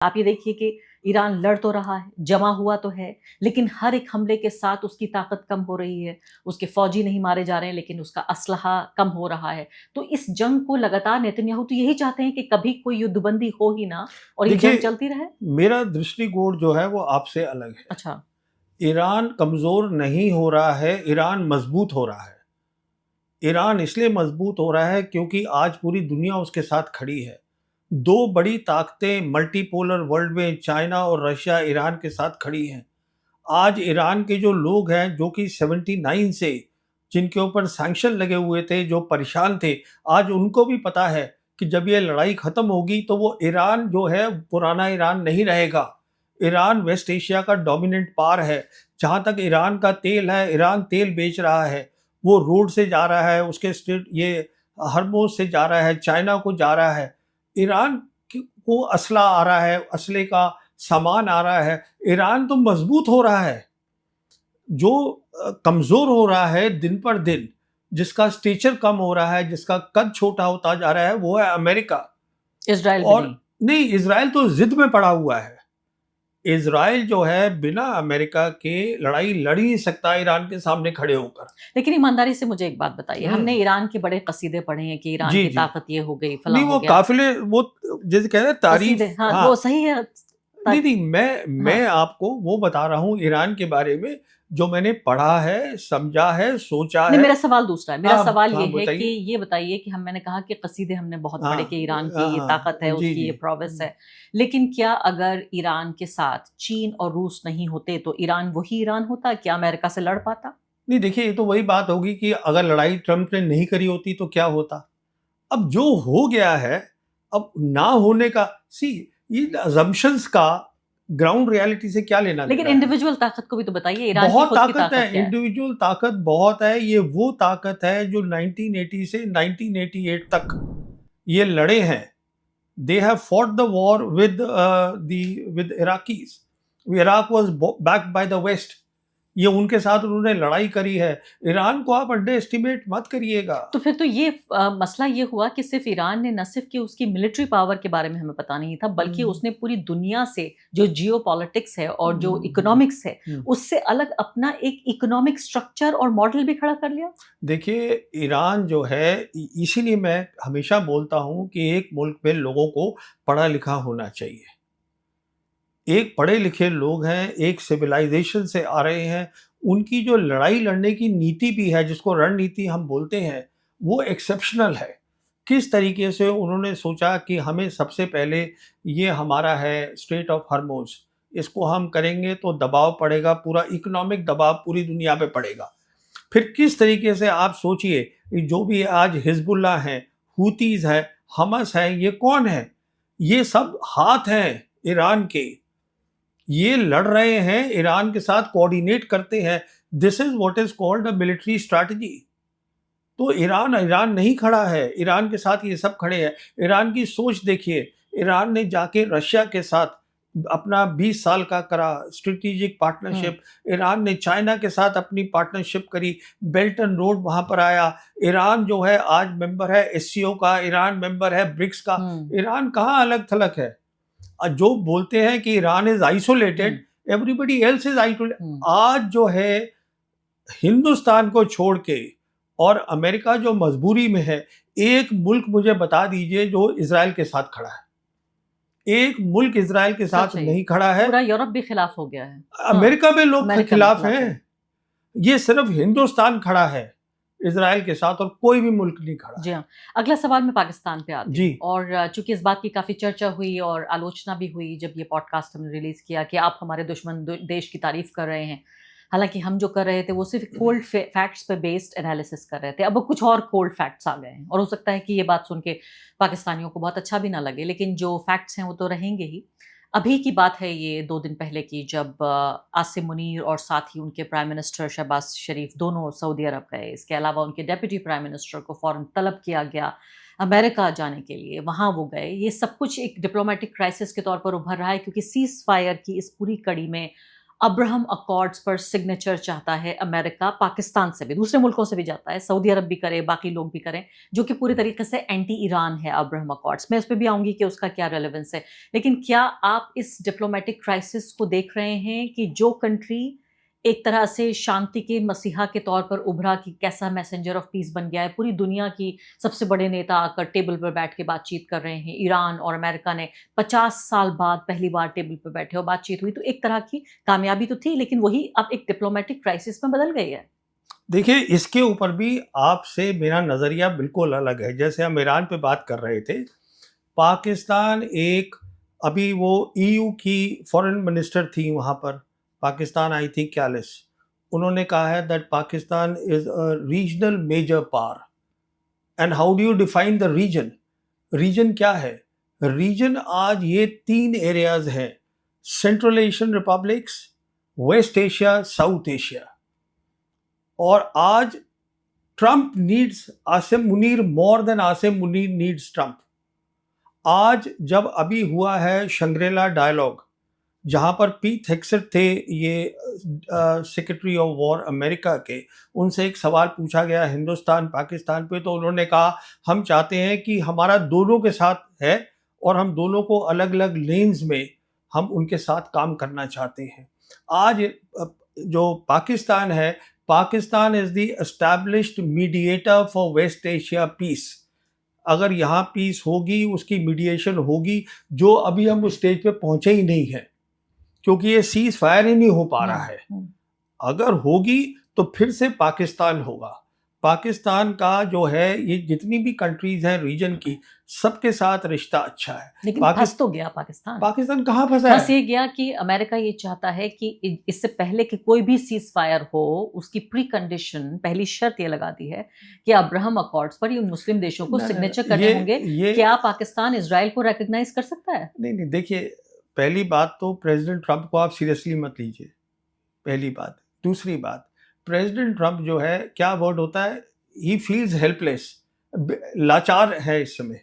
आप ये देखिए कि ईरान लड़ तो रहा है, जमा हुआ तो है, लेकिन हर एक हमले के साथ उसकी ताकत कम हो रही है। उसके फौजी नहीं मारे जा रहे हैं, लेकिन उसका असलहा कम हो रहा है। तो इस जंग को लगातार नेतन्याहू तो यही चाहते हैं कि कभी कोई युद्धबंदी हो ही ना और ये जंग देखिए, चलती रहे। मेरा दृष्टिकोण जो है वो आपसे अलग है। अच्छा, ईरान कमजोर नहीं हो रहा है, ईरान मजबूत हो रहा है। ईरान इसलिए मजबूत हो रहा है क्योंकि आज पूरी दुनिया उसके साथ खड़ी है। दो बड़ी ताकतें मल्टीपोलर वर्ल्ड में चाइना और रशिया ईरान के साथ खड़ी हैं। आज ईरान के जो लोग हैं जो कि 79 से जिनके ऊपर सैंक्शन लगे हुए थे, जो परेशान थे, आज उनको भी पता है कि जब ये लड़ाई खत्म होगी तो वो ईरान जो है पुराना ईरान नहीं रहेगा। ईरान वेस्ट एशिया का डोमिनेंट पावर है। जहाँ तक ईरान का तेल है, ईरान तेल बेच रहा है, वो रोड से जा रहा है, उसके स्टेट ये हरमोज से जा रहा है, चाइना को जा रहा है। ईरान को असला आ रहा है, असले का सामान आ रहा है। ईरान तो मजबूत हो रहा है। जो कमजोर हो रहा है दिन पर दिन, जिसका स्टेचर कम हो रहा है, जिसका कद छोटा होता जा रहा है, वो है अमेरिका। इज़राइल भी और नहीं। नहीं, इजराइल तो जिद में पड़ा हुआ है। इजराइल जो है बिना अमेरिका के लड़ाई लड़ ही नहीं सकता ईरान के सामने खड़े होकर। लेकिन ईमानदारी से मुझे एक बात बताइए, हमने हम्म। ईरान के बड़े कसीदे पढ़े हैं कि ईरान जी की जी। ताकत ये हो गई, फलां नहीं, हो वो गया। काफिले, वो जैसे कह रहे हैं कसीदे, तारीफ। हाँ, हाँ। वो सही है। नहीं नहीं, मैं हाँ, आपको वो बता रहा हूँ ईरान के बारे में जो मैंने पढ़ा है, समझा है, सोचा नहीं, है। मेरा सवाल दूसरा है। मेरा हाँ सवाल ये हाँ, है कि बताइए। ये बताइए कि मैंने कहा कि कसीदे हमने बहुत हाँ पढ़े कि ईरान की हाँ ये ताकत है, हाँ, जी उसकी जी। ये प्रोवेस है। लेकिन क्या अगर ईरान के साथ चीन और रूस नहीं होते तो ईरान वही ईरान होता? क्या अमेरिका से लड़ पाता? नहीं, देखिए, ये तो वही बात होगी कि अगर लड़ाई ट्रम्प ने नहीं करी होती तो क्या होता। अब जो हो गया है, अब ना होने का, सी, ये अजम्पशंस का ग्राउंड रियलिटी से क्या लेना लेकिन देना है। इंडिविजुअल ताकत को भी तो बताइए, ईरान की बहुत खुद की ताकत है, ताकत क्या है? इंडिविजुअल ताकत बहुत है। ये वो ताकत है जो 1980 से 1988 तक ये लड़े हैं। They have fought the war with Iraqis. Iraq was backed by the west. ये उनके साथ उन्होंने लड़ाई करी है। ईरान को आप अंडर एस्टिमेट मत करिएगा। तो फिर तो ये मसला ये हुआ कि सिर्फ ईरान ने न सिर्फ कि उसकी मिलिट्री पावर के बारे में हमें पता नहीं था, बल्कि हम्म, उसने पूरी दुनिया से जो जियो पॉलिटिक्स है और जो हम्म, इकोनॉमिक्स है, हम्म। उससे अलग अपना एक इकोनॉमिक स्ट्रक्चर और मॉडल भी खड़ा कर लिया। देखिए, ईरान जो है, इसीलिए मैं हमेशा बोलता हूं कि एक मुल्क में लोगों को पढ़ा लिखा होना चाहिए। एक पढ़े लिखे लोग हैं, एक सिविलाइजेशन से आ रहे हैं, उनकी जो लड़ाई लड़ने की नीति भी है, जिसको रणनीति हम बोलते हैं, वो एक्सेप्शनल है। किस तरीके से उन्होंने सोचा कि हमें सबसे पहले, ये हमारा है स्ट्रेट ऑफ हर्मोज, इसको हम करेंगे तो दबाव पड़ेगा, पूरा इकोनॉमिक दबाव पूरी दुनिया पे पड़ेगा। फिर किस तरीके से आप सोचिए, जो भी आज हिजबुल्ला है, हूतीज है, हमस है, ये कौन है? ये सब हाथ हैं ईरान के। ये लड़ रहे हैं, ईरान के साथ कोऑर्डिनेट करते हैं। This is what is called a military strategy. तो ईरान ईरान नहीं खड़ा है, ईरान के साथ ये सब खड़े हैं। ईरान की सोच देखिए, ईरान ने जाके रशिया के साथ अपना 20 साल का करा स्ट्रेटेजिक हम्म। पार्टनरशिप। ईरान ने चाइना के साथ अपनी पार्टनरशिप करी, बेल्ट एंड रोड वहां पर आया। ईरान जो है आज मेंबर है एससीओ का, ईरान मेंबर है ब्रिक्स का। हम्म। ईरान कहाँ अलग थलग है? जो बोलते हैं कि Iran is isolated, hmm. Everybody else is isolated. Hmm. आज जो है हिंदुस्तान को छोड़ के और अमेरिका जो मजबूरी में है, एक मुल्क मुझे बता दीजिए जो इसराइल के साथ खड़ा है। एक मुल्क इसराइल के साथ सच है, नहीं खड़ा है। पूरा यूरोप भी खिलाफ हो गया है। हाँ, अमेरिका में लोग अमेरिका भी खिलाफ खिलाफ हैं। है। ये सिर्फ हिंदुस्तान खड़ा है इसराइल के साथ, और कोई भी मुल्क नहीं खड़ा जी हाँ। अगला सवाल मैं पाकिस्तान पे है। आती जी। हूँ और चूंकि इस बात की काफ़ी चर्चा हुई और आलोचना भी हुई जब ये पॉडकास्ट हमने रिलीज़ किया कि आप हमारे दुश्मन देश की तारीफ कर रहे हैं। हालांकि हम जो कर रहे थे वो सिर्फ कोल्ड फैक्ट्स पे बेस्ड एनालिसिस कर रहे थे। अब कुछ और कोल्ड फैक्ट्स आ गए हैं और हो सकता है कि ये बात सुन के पाकिस्तानियों को बहुत अच्छा भी ना लगे, लेकिन जो फैक्ट्स हैं वो तो रहेंगे ही। अभी की बात है ये 2 दिन पहले की, जब आसिम मुनीर और साथ ही उनके प्राइम मिनिस्टर शहबाज शरीफ दोनों सऊदी अरब गए। इसके अलावा उनके डेप्यूटी प्राइम मिनिस्टर को फ़ौरन तलब किया गया अमेरिका जाने के लिए, वहाँ वो गए। ये सब कुछ एक डिप्लोमेटिक क्राइसिस के तौर पर उभर रहा है क्योंकि सीज़ फायर की इस पूरी कड़ी में अब्राहम अकॉर्ड्स पर सिग्नेचर चाहता है अमेरिका, पाकिस्तान से भी, दूसरे मुल्कों से भी जाता है, सऊदी अरब भी करे, बाकी लोग भी करें, जो कि पूरी तरीके से एंटी ईरान है अब्राहम अकॉर्ड्स। मैं उस पर भी आऊंगी कि उसका क्या रेलेवेंस है। लेकिन क्या आप इस डिप्लोमेटिक क्राइसिस को देख रहे हैं कि जो कंट्री एक तरह से शांति के मसीहा के तौर पर उभरा कि कैसा मैसेंजर ऑफ पीस बन गया है, पूरी दुनिया की सबसे बड़े नेता आकर टेबल पर बैठ के बातचीत कर रहे हैं, ईरान और अमेरिका ने 50 साल बाद पहली बार टेबल पर बैठे और बातचीत हुई, तो एक तरह की कामयाबी तो थी, लेकिन वही अब एक डिप्लोमेटिक क्राइसिस में बदल गई है। देखिए, इसके ऊपर भी आपसे मेरा नज़रिया बिल्कुल अलग है। जैसे हम ईरान पे बात कर रहे थे, पाकिस्तान एक, अभी वो ईयू की फॉरेन मिनिस्टर थी वहाँ पर, पाकिस्तान आई थी क्यालिस। उन्होंने कहा है that Pakistan is a regional major power. And how do you define the region? Region क्या है? रीजन आज ये 3 एरियाज हैं: Central Asian republics, West Asia, South Asia. और आज Trump needs Asim Munir more than Asim Munir needs Trump. आज जब अभी हुआ है शंग्रीला डायलॉग, जहां पर पीट हेग्सेट थे, ये सेक्रेटरी ऑफ वॉर अमेरिका के, उनसे एक सवाल पूछा गया हिंदुस्तान पाकिस्तान पे, तो उन्होंने कहा हम चाहते हैं कि हमारा दोनों के साथ है और हम दोनों को अलग अलग लेन्स में हम उनके साथ काम करना चाहते हैं। आज जो पाकिस्तान है, Pakistan is the established mediator for West Asia peace. अगर यहाँ पीस होगी, उसकी मीडिएशन होगी, जो अभी हम उस स्टेज पे पहुंचे ही नहीं है, क्योंकि ये सीज फायर ही नहीं हो पा रहा है। अगर होगी तो फिर से पाकिस्तान होगा। पाकिस्तान का जो है, ये जितनी भी कंट्रीज हैं रीजन की, सबके साथ रिश्ता अच्छा है। लेकिन फंस तो गया पाकिस्तान। पाकिस्तान कहाँ फंसा फंस है? ये गया कि अमेरिका ये चाहता है कि इससे पहले कि कोई भी सीज फायर हो, उसकी प्री कंडीशन, पहली शर्त ये लगा दी है कि अब्राहम अकॉर्ड्स पर ये मुस्लिम देशों को सिग्नेचर करने होंगे। क्या पाकिस्तान इजराइल को रिकॉग्नाइज कर सकता है? नहीं, देखिए, पहली बात तो प्रेसिडेंट ट्रंप को आप सीरियसली मत लीजिए, पहली बात। दूसरी बात, प्रेसिडेंट ट्रंप जो है, क्या वर्ड होता है, ही फील्स हेल्पलेस, लाचार है इस समय।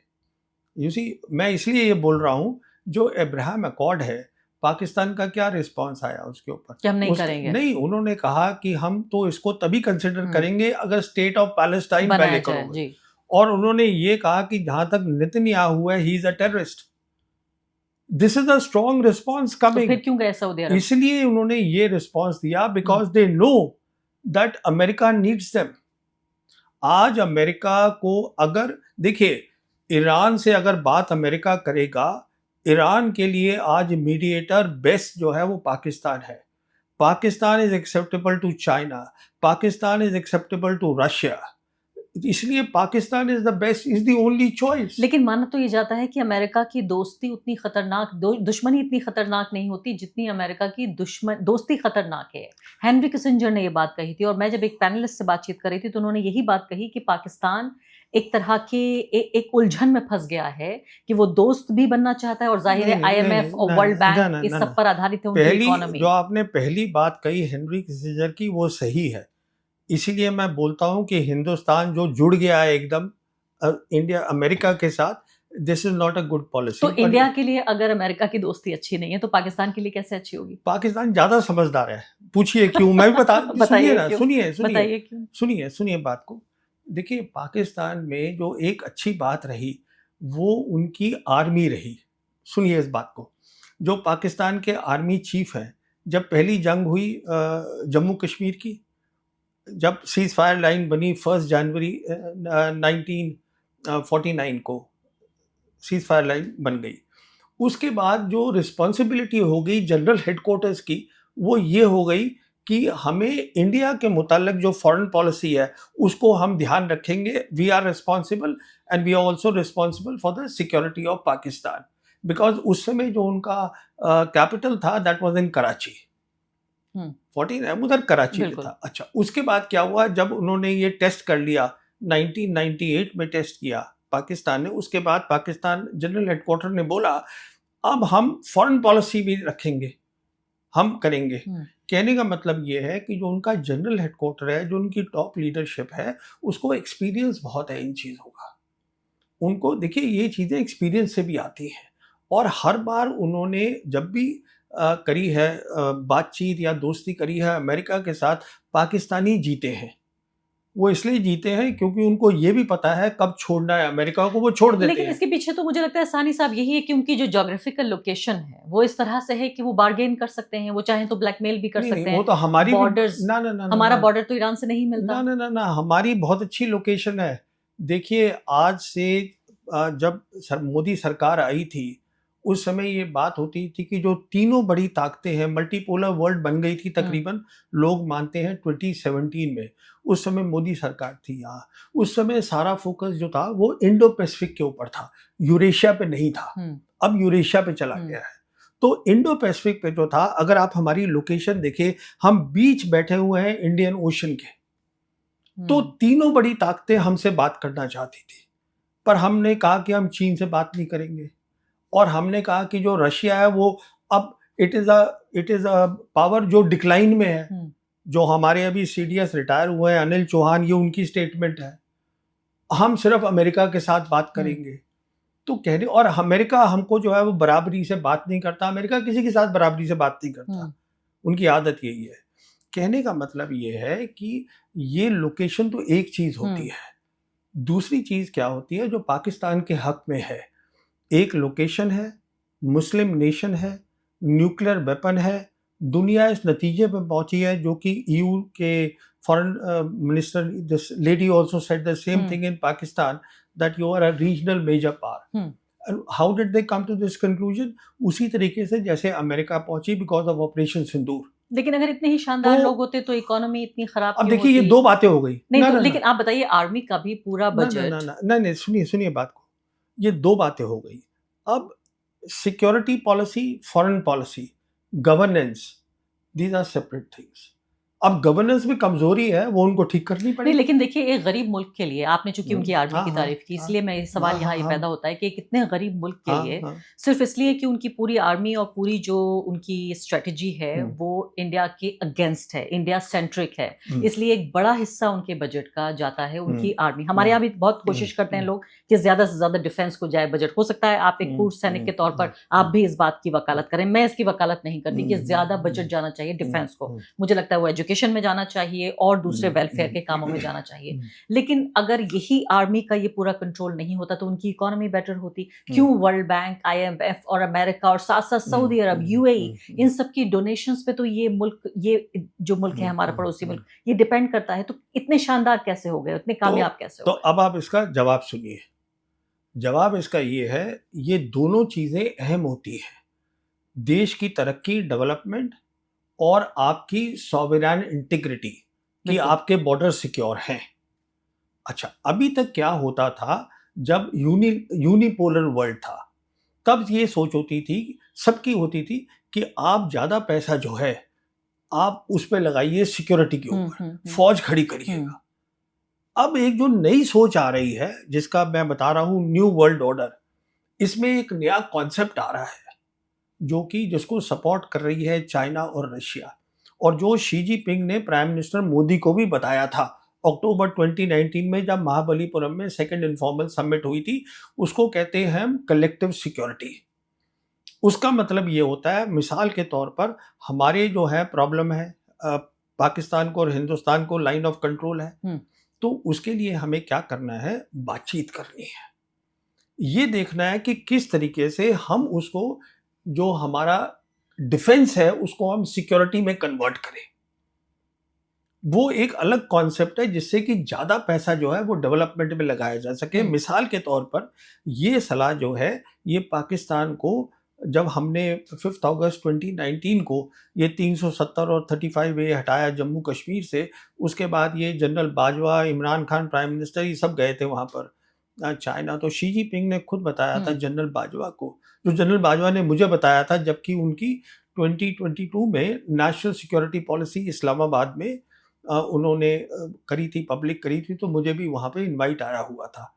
यू सी, मैं इसलिए ये बोल रहा हूँ, जो अब्राहम अकॉर्ड है, पाकिस्तान का क्या रिस्पांस आया उसके ऊपर? कि हम नहीं करेंगे। नहीं, उन्होंने कहा कि हम तो इसको तभी कंसिडर करेंगे अगर स्टेट ऑफ पैलेस्टाइन पहले करोगे। और उन्होंने ये कहा कि जहां तक नेतन्याहू है, he is a terrorist. This is a strong response coming. फिर क्यों गए सऊदी अरब? इसलिए उन्होंने ये रिस्पॉन्स दिया, because they know that America needs them. आज अमेरिका को, अगर देखिए, ईरान से अगर बात अमेरिका करेगा, ईरान के लिए आज मीडिएटर बेस्ट जो है वो पाकिस्तान है। Pakistan is acceptable to China, Pakistan is acceptable to Russia, इसलिए Pakistan is the best, is the only choice. लेकिन माना तो ये जाता है कि अमेरिका की दोस्ती उतनी खतरनाक, दुश्मनी इतनी खतरनाक नहीं होती जितनी अमेरिका की दोस्ती खतरनाक है। हेनरी किसिंजर ने ये बात कही थी, और मैं जब एक पैनलिस्ट से बातचीत कर रही थी तो उन्होंने यही बात कही कि पाकिस्तान एक तरह के एक उलझन में फंस गया है कि वो दोस्त भी बनना चाहता है, और जाहिर है IMF और वर्ल्ड बैंक इस सब पर आधारित है उनकी इकोनॉमी। जो आपने पहली बात कही हेनरी किसिंजर की, वो सही है। इसीलिए मैं बोलता हूं कि हिंदुस्तान जो जुड़ गया है एकदम इंडिया अमेरिका के साथ, this is not a good policy. तो इंडिया के लिए अगर अमेरिका की दोस्ती अच्छी नहीं है, तो पाकिस्तान के लिए कैसे अच्छी होगी? पाकिस्तान ज्यादा समझदार है। पूछिए क्यों, मैं भी सुनिए बात को। देखिए, पाकिस्तान में जो एक अच्छी बात रही, वो उनकी आर्मी रही। सुनिए इस बात को, जो पाकिस्तान के आर्मी चीफ हैं, जब पहली जंग हुई जम्मू कश्मीर की, जब सीज फायर लाइन बनी 1 जनवरी 1949 को सीज फायर लाइन बन गई, उसके बाद जो रिस्पॉन्सिबिलिटी हो गई जनरल हेडक्वार्टर्स की, वो ये हो गई कि हमें इंडिया के मुताल्लिक जो फॉरेन पॉलिसी है उसको हम ध्यान रखेंगे। We are responsible and we are also responsible for the security of Pakistan, because उस समय जो उनका कैपिटल था दैट वाज इन कराची। 14 उधर कराची में था। अच्छा, उसके बाद क्या हुआ, जब उन्होंने ये टेस्ट कर लिया 1998 में टेस्ट किया पाकिस्तान ने, उसके बाद पाकिस्तान जनरल हेडक्वार्टर ने बोला अब हम फॉरेन पॉलिसी भी रखेंगे, हम करेंगे। कहने का मतलब ये है कि जो उनका जनरल हेडक्वार्टर है, जो उनकी टॉप लीडरशिप है, उसको एक्सपीरियंस बहुत है इन चीज़ों का। उनको देखिए, ये चीज़ें एक्सपीरियंस से भी आती हैं, और हर बार उन्होंने जब भी करी है बातचीत या दोस्ती करी है अमेरिका के साथ, पाकिस्तानी जीते हैं। वो इसलिए जीते हैं क्योंकि उनको ये भी पता है कब छोड़ना है अमेरिका को, वो छोड़ देते लेकिन हैं। इसके पीछे तो मुझे लगता है सानी साहब यही है कि उनकी जो ज्योग्राफिकल लोकेशन है वो इस तरह से है कि वो बार्गेन कर सकते हैं, वो चाहें तो ब्लैकमेल भी कर नहीं, सकते नहीं, हैं। वो तो हमारी बॉर्डर्स, ना ना ना हमारा ना बॉर्डर तो ईरान से नहीं मिलता। ना ना ना ना हमारी बहुत अच्छी लोकेशन है। देखिए आज से जब मोदी सरकार आई थी उस समय ये बात होती थी कि जो तीनों बड़ी ताकतें हैं, मल्टीपोलर वर्ल्ड बन गई थी तकरीबन, लोग मानते हैं 2017 में। उस समय मोदी सरकार थी यहाँ। उस समय सारा फोकस जो था वो इंडो पैसिफिक के ऊपर था, यूरेशिया पे नहीं था। अब यूरेशिया पे चला गया है। तो इंडो पैसिफिक पे जो था, अगर आप हमारी लोकेशन देखें, हम बीच बैठे हुए हैं इंडियन ओशन के। तो तीनों बड़ी ताकतें हमसे बात करना चाहती थी, पर हमने कहा कि हम चीन से बात नहीं करेंगे। और हमने कहा कि जो रशिया है वो अब इट इज अ पावर जो डिक्लाइन में है। जो हमारे अभी सीडीएस रिटायर हुए हैं अनिल चौहान, ये उनकी स्टेटमेंट है, हम सिर्फ अमेरिका के साथ बात करेंगे। तो कहने, और अमेरिका हमको जो है वो बराबरी से बात नहीं करता, अमेरिका किसी के साथ बराबरी से बात नहीं करता, उनकी आदत यही है। कहने का मतलब ये है कि ये लोकेशन तो एक चीज होती है, दूसरी चीज क्या होती है जो पाकिस्तान के हक में है। एक लोकेशन है, मुस्लिम नेशन है, न्यूक्लियर वेपन है, दुनिया इस नतीजे पर पहुंची है, जो कि ईयू के foreign minister this lady also said the same thing in Pakistan, that you are a regional major power. How did they come to this conclusion? उसी तरीके से जैसे अमेरिका पहुंची बिकॉज ऑफ ऑपरेशन सिंदूर। लेकिन अगर इतने ही शानदार लोग होते तो इकोनॉमी इतनी खराब अब देखिए ये दो बातें हो गई। नहीं, तो लेकिन आप बताइए, आर्मी का भी पूरा बजट। नहीं, सुनिए बात को, ये दो बातें हो गई। अब security policy, foreign policy, governance, these are separate things. अब गवर्नेंस में कमजोरी है, वो उनको ठीक करनी पड़ेगी। नहीं, लेकिन देखिए एक गरीब मुल्क के लिए, आपने चूंकि उनकी आर्मी की तारीफ की, इसलिए मैं सवाल यहाँ ये पैदा होता है कि कितने गरीब मुल्क के लिए सिर्फ इसलिए कि उनकी पूरी आर्मी और पूरी जो उनकी स्ट्रेटजी है वो इंडिया के अगेंस्ट है, इंडिया सेंट्रिक है, इसलिए एक बड़ा हिस्सा उनके बजट का जाता है उनकी आर्मी। हमारे यहाँ भी बहुत कोशिश करते हैं लोग कि ज्यादा से ज्यादा डिफेंस को जाए बजट। हो सकता है आप एक पूर्व सैनिक के तौर पर आप भी इस बात की वकालत करें, मैं इसकी वकालत नहीं करती कि ज्यादा बजट जाना चाहिए डिफेंस को। मुझे लगता है वो एजुकेशन में जाना चाहिए और दूसरे वेलफेयर के कामों में जाना चाहिए। लेकिन अगर यही आर्मी का ये पूरा कंट्रोल नहीं होता तो उनकी इकोनॉमी बेटर होती। क्यों वर्ल्ड बैंक, IMF और अमेरिका और साथ साथ सऊदी अरब, UAE, इन सब की डोनेशंस पे तो ये मुल्क, ये जो मुल्क है हमारा पड़ोसी मुल्क, ये डिपेंड करता है। तो इतने शानदार कैसे हो गए, इतने कामयाब कैसे हो गए? तो अब आप इसका जवाब सुनिए। जवाब इसका ये है, ये दोनों चीजें अहम होती हैं, देश की तरक्की, डेवलपमेंट, और आपकी सॉवरेन इंटीग्रिटी, कि आपके बॉर्डर सिक्योर हैं। अच्छा, अभी तक क्या होता था, जब यूनिपोलर वर्ल्ड था, तब ये सोच होती थी, सबकी होती थी, कि आप ज्यादा पैसा जो है आप उस पे लगाइए सिक्योरिटी के ऊपर, फौज खड़ी करिएगा। अब एक जो नई सोच आ रही है, जिसका मैं बता रहा हूं न्यू वर्ल्ड ऑर्डर, इसमें एक नया कॉन्सेप्ट आ रहा है जो कि जिसको सपोर्ट कर रही है चाइना और रशिया, और जो शी जिनपिंग ने प्राइम मिनिस्टर मोदी को भी बताया था अक्टूबर 2019 में, जब महाबलीपुरम में सेकंड इनफॉर्मल समिट हुई थी। उसको कहते हैं हम कलेक्टिव सिक्योरिटी। उसका मतलब ये होता है, मिसाल के तौर पर हमारे जो है प्रॉब्लम है, पाकिस्तान को और हिंदुस्तान को लाइन ऑफ कंट्रोल है, तो उसके लिए हमें क्या करना है, बातचीत करनी है। ये देखना है कि किस तरीके से हम उसको, जो हमारा डिफेंस है, उसको हम सिक्योरिटी में कन्वर्ट करें। वो एक अलग कॉन्सेप्ट है, जिससे कि ज्यादा पैसा जो है वो डेवलपमेंट में लगाया जा सके। मिसाल के तौर पर ये सलाह जो है, ये पाकिस्तान को, जब हमने 5 अगस्त 2019 को ये 370 और 35A हटाया जम्मू कश्मीर से, उसके बाद ये general Bajwa, Imran Khan prime minister, ये सब गए थे वहाँ पर चाइना। तो शी जिनपिंग ने खुद बताया था जनरल बाजवा को, जो जनरल बाजवा ने मुझे बताया था, जबकि उनकी 2022 में नेशनल सिक्योरिटी पॉलिसी इस्लामाबाद में उन्होंने करी थी, पब्लिक करी थी, तो मुझे भी वहाँ पे इनवाइट आया हुआ था।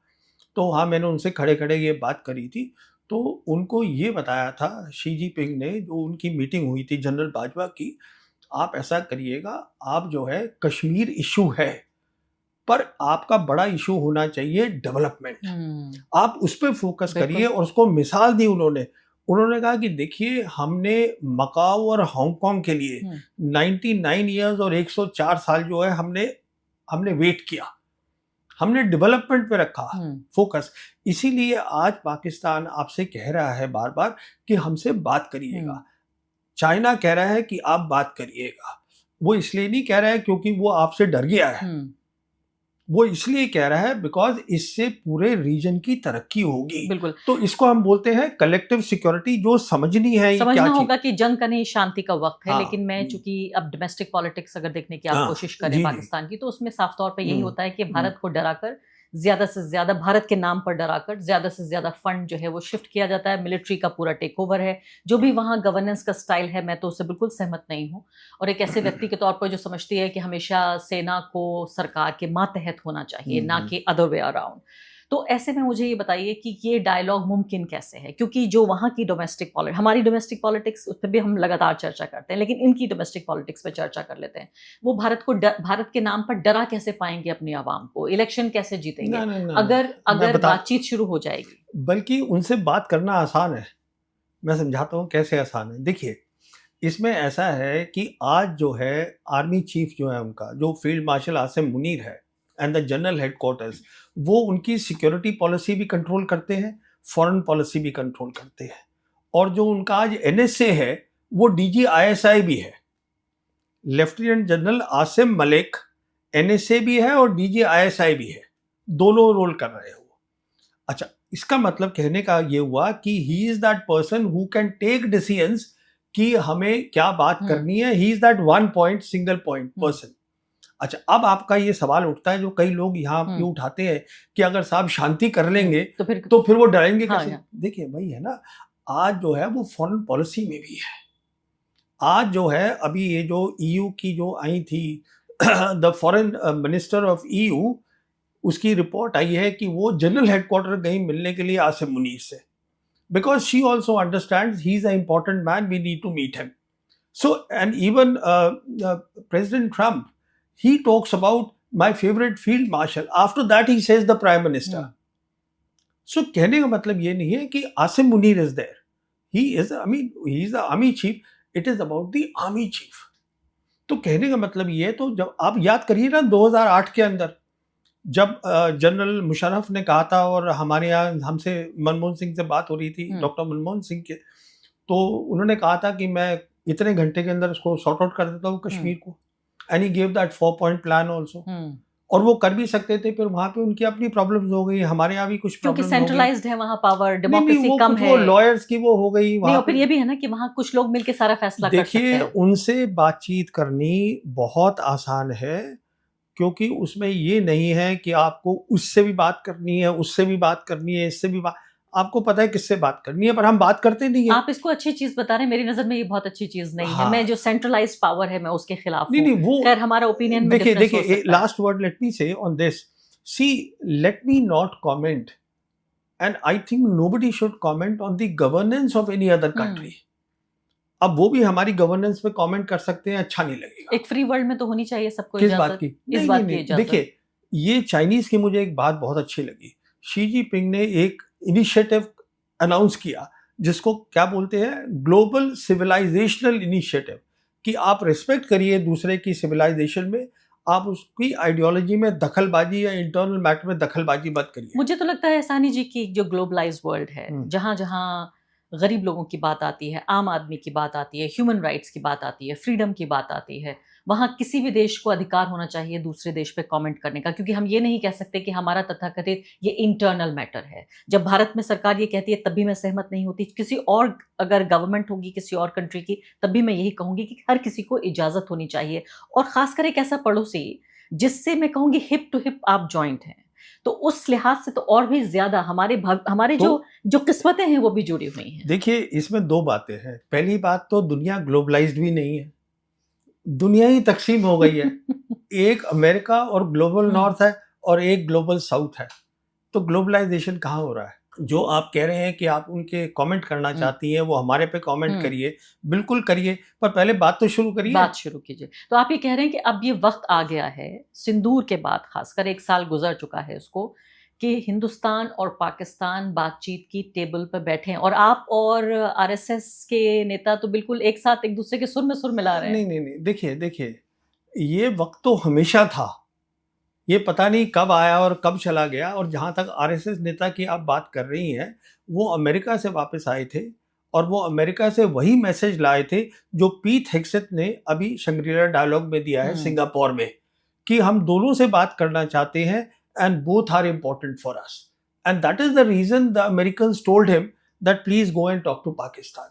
तो हाँ, मैंने उनसे खड़े खड़े ये बात करी थी। तो उनको ये बताया था शी जिनपिंग ने, जो उनकी मीटिंग हुई थी जनरल बाजवा की, आप ऐसा करिएगा, आप जो है कश्मीर इशू है, पर आपका बड़ा इशू होना चाहिए डेवलपमेंट। आप उस पर फोकस करिए। और उसको मिसाल दी उन्होंने, उन्होंने कहा कि देखिए हमने मकाऊ और हांगकांग के लिए 99 इयर्स और 104 साल जो है हमने वेट किया, हमने डेवलपमेंट पे रखा फोकस। इसीलिए आज पाकिस्तान आपसे कह रहा है बार बार कि हमसे बात करिएगा। चाइना कह रहा है कि आप बात करिएगा। वो इसलिए नहीं कह रहा है क्योंकि वो आपसे डर गया है, वो इसलिए कह रहा है बिकॉज इससे पूरे रीजन की तरक्की होगी। बिल्कुल। तो इसको हम बोलते हैं कलेक्टिव सिक्योरिटी, जो समझनी है। समझना होगा कि जंग का नहीं, शांति का वक्त है। हाँ, लेकिन मैं चूंकि अब डोमेस्टिक पॉलिटिक्स अगर देखने की आप कोशिश करें पाकिस्तान की, तो उसमें साफ तौर पे यही होता है कि भारत को डराकर, ज्यादा से ज्यादा भारत के नाम पर डराकर ज्यादा से ज्यादा फंड जो है वो शिफ्ट किया जाता है। मिलिट्री का पूरा टेक ओवर है। जो भी वहाँ गवर्नेंस का स्टाइल है, मैं तो उससे बिल्कुल सहमत नहीं हूँ। और एक ऐसे व्यक्ति के तौर पर जो समझती है कि हमेशा सेना को सरकार के मातहत होना चाहिए, ना कि अदर वे अराउंड। तो ऐसे में मुझे ये बताइए कि ये डायलॉग मुमकिन कैसे है, क्योंकि जो वहाँ की डोमेस्टिक पॉलिटिक्स, हमारी डोमेस्टिक पॉलिटिक्स उस पर भी हम लगातार चर्चा करते हैं, लेकिन इनकी डोमेस्टिक पॉलिटिक्स पे चर्चा कर लेते हैं। वो भारत के नाम पर डरा कैसे पाएंगे अपनी आवाम को? इलेक्शन कैसे जीतेंगे अगर बातचीत शुरू हो जाएगी? बल्कि उनसे बात करना आसान है। मैं समझाता हूँ कैसे आसान है। देखिए, इसमें ऐसा है कि आज जो है आर्मी चीफ जो है उनका, जो फील्ड मार्शल आसिम मुनीर है एंड द जनरल हेडक्वार्टर्स, वो उनकी सिक्योरिटी पॉलिसी भी कंट्रोल करते हैं, फॉरेन पॉलिसी भी कंट्रोल करते हैं। और जो उनका आज एनएसए है वो डीजी आईएसआई भी है। Lieutenant general Asim Malik NSA भी है और डीजी आईएसआई भी है, दोनों रोल कर रहे हो। अच्छा, इसका मतलब कहने का ये हुआ कि he is that person who can take decisions कि हमें क्या बात करनी है। He is that one point single point person. अच्छा, अब आपका ये सवाल उठता है जो कई लोग यहाँ पे उठाते हैं कि अगर साहब शांति कर लेंगे तो फिर वो डरेंगे कैसे? देखिए भाई, है ना, आज जो है वो फॉरेन पॉलिसी में भी है। आज जो है अभी ये जो ईयू की जो आई थी the foreign minister of EU, उसकी रिपोर्ट आई है कि वो जनरल हेडक्वार्टर गई मिलने के लिए आसिम मुनीर से, because she also understands he is a important man, we need to meet him. So and even President Trump, he talks about my favorite field marshal. After that he says the prime minister. So कहने का मतलब ये नहीं है कि Asim Munir is there. He is the army chief. It is about the army chief. तो कहने का मतलब ये है, तो जब आप याद करिए ना 2008 के अंदर जब जनरल मुशर्रफ ने कहा था, और हमारे यहाँ हमसे मनमोहन सिंह से बात हो रही थी, डॉक्टर मनमोहन सिंह के, तो उन्होंने कहा था कि मैं इतने घंटे के अंदर उसको सॉर्ट आउट कर देता हूँ कश्मीर को। And he gave that 4-point plan also. और वो कर भी सकते थे, फिर वहाँ पे उनकी अपनी प्रॉब्लम्स हो गई, हमारे यहाँ भी कुछ क्योंकि सेंट्रलाइज्ड है वहाँ पावर, डेमोक्रेसी कम है, लॉयर्स की वो हो गई वहाँ। फिर ये भी है ना कि वहाँ कुछ लोग मिलके सारा फैसला कर सकते हैं। देखिए, उनसे बातचीत करनी बहुत आसान है, क्योंकि उसमें ये नहीं है कि आपको उससे भी बात करनी है, उससे भी बात करनी है, इससे भी बात, आपको पता है किससे बात करनी है, पर हम बात करते नहीं है। आप इसको अच्छी चीज बता रहे हैं, मेरी नजर में ये बहुत अच्छी चीज नहीं है। मैं जो सेंट्रलाइज्ड पावर है मैं उसके खिलाफ हूं। नहीं, वो खैर हमारा ओपिनियन में देखिए last word let me say on this, see let me not comment and I think nobody should comment on the governance of any other country. अब वो भी हमारी गवर्नेंस पे कमेंट कर सकते हैं, अच्छा नहीं लगेगा। एक फ्री वर्ल्ड में तो होनी चाहिए सबको किस बात की? इस बात की इजाजत। देखिए, ये चाइनीज की मुझे एक बात बहुत अच्छी लगी। शी जिनपिंग ने एक इनिशिएटिव अनाउंस किया जिसको क्या बोलते हैं, ग्लोबल सिविलाइजेशनल इनिशिएटिव, कि आप रिस्पेक्ट करिए दूसरे की सिविलाइजेशन में, आप उसकी आइडियोलॉजी में दखलबाजी या इंटरनल मैटर में दखलबाजी मत करिए। मुझे तो लगता है सानी जी की जो ग्लोबलाइज्ड वर्ल्ड है, जहां जहां गरीब लोगों की बात आती है, आम आदमी की बात आती है, ह्यूमन राइट्स की बात आती है, फ्रीडम की बात आती है, वहाँ किसी भी देश को अधिकार होना चाहिए दूसरे देश पे कमेंट करने का। क्योंकि हम ये नहीं कह सकते कि हमारा तथाकथित ये इंटरनल मैटर है। जब भारत में सरकार ये कहती है तब भी मैं सहमत नहीं होती। किसी और अगर गवर्नमेंट होगी किसी और कंट्री की, तब भी मैं यही कहूंगी कि हर किसी को इजाजत होनी चाहिए, और खासकर एक ऐसा पड़ोसी जिससे मैं कहूंगी हिप टू हिप आप जॉइंट हैं। तो उस लिहाज से तो और भी ज्यादा हमारे जो किस्मतें हैं वो भी जुड़ी हुई हैं। देखिए, इसमें दो बातें हैं। पहली बात तो दुनिया ग्लोबलाइज्ड भी नहीं है, दुनिया ही तकसीम हो गई है। एक अमेरिका और ग्लोबल नॉर्थ है और एक ग्लोबल साउथ है। तो ग्लोबलाइजेशन कहाँ हो रहा है? जो आप कह रहे हैं कि आप उनके कमेंट करना चाहती हैं, वो हमारे पे कमेंट करिए, बिल्कुल करिए, पर पहले बात तो शुरू करिए। बात शुरू कीजिए। तो आप ये कह रहे हैं कि अब ये वक्त आ गया है सिंदूर के बाद, खासकर 1 साल गुजर चुका है उसको, कि हिंदुस्तान और पाकिस्तान बातचीत की टेबल पर बैठे हैं और आप और आरएसएस के नेता तो बिल्कुल एक साथ एक दूसरे के सुर में सुर मिला रहे हैं। नहीं, देखिए देखिए, ये वक्त तो हमेशा था, ये पता नहीं कब आया और कब चला गया। और जहाँ तक आरएसएस नेता की आप बात कर रही हैं, वो अमेरिका से वापस आए थे और वो अमेरिका से वही मैसेज लाए थे जो पीट हेग्सेथ ने अभी शंग्रीला डायलॉग में दिया है सिंगापुर में, कि हम दोनों से बात करना चाहते हैं and both are important for us, and that is the reason the Americans told him that please go and talk to Pakistan.